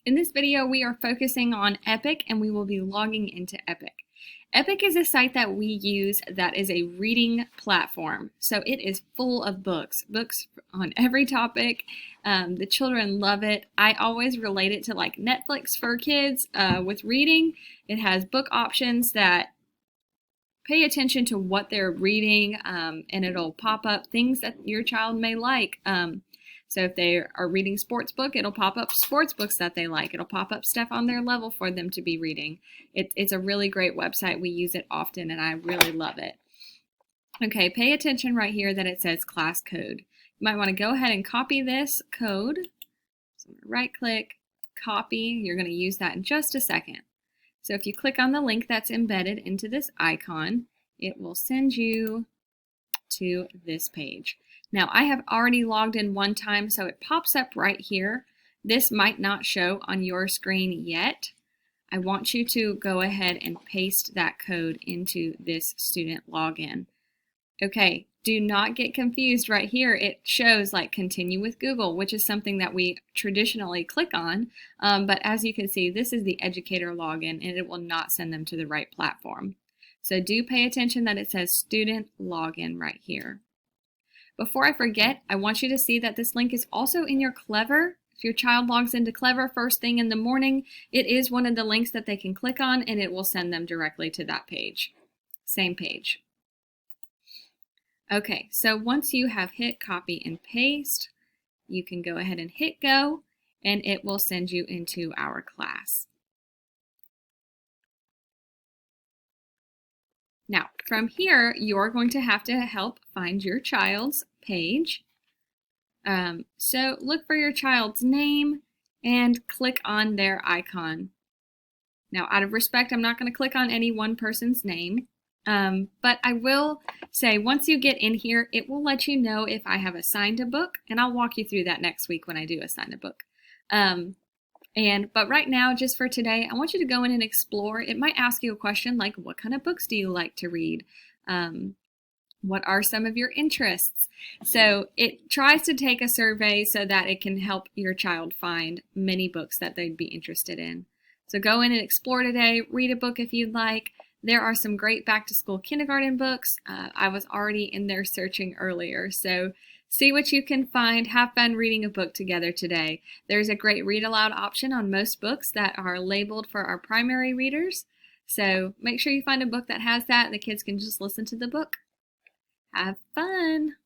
In this video, we are focusing on Epic and we will be logging into Epic. Epic is a site that we use that is a reading platform. So it is full of books on every topic. The children love it. I always relate it to like Netflix for kids with reading. It has book options that pay attention to what they're reading, and it'll pop up things that your child may like. So if they are reading sports book, it'll pop up sports books that they like. It'll pop up stuff on their level for them to be reading. It's a really great website. We use it often and I really love it. Okay, pay attention right here that it says class code. You might want to go ahead and copy this code. So right click, copy. You're going to use that in just a second. So if you click on the link that's embedded into this icon, it will send you to this page. Now I have already logged in one time, so it pops up right here. This might not show on your screen yet. I want you to go ahead and paste that code into this student login. Okay, do not get confused right here. It shows like continue with Google, which is something that we traditionally click on. But as you can see, this is the educator login and it will not send them to the right platform. So do pay attention that it says student login right here. Before I forget, I want you to see that this link is also in your Clever. If your child logs into Clever first thing in the morning, it is one of the links that they can click on and it will send them directly to that page. Same page. Okay, so once you have hit copy and paste, you can go ahead and hit go and it will send you into our class. Now, from here, you're going to have to help find your child's page. So look for your child's name and click on their icon. Now, out of respect, I'm not going to click on any one person's name, but I will say once you get in here, it will let you know if I have assigned a book, and I'll walk you through that next week when I do assign a book. But right now, just for today, I want you to go in and explore. It might ask you a question like, what kind of books do you like to read? What are some of your interests? So it tries to take a survey so that it can help your child find many books that they'd be interested in. So go in and explore today, read a book if you'd like. There are some great back-to-school kindergarten books. I was already in there searching earlier, so see what you can find. Have fun reading a book together today. There's a great read aloud option on most books that are labeled for our primary readers. So make sure you find a book that has that and the kids can just listen to the book. Have fun!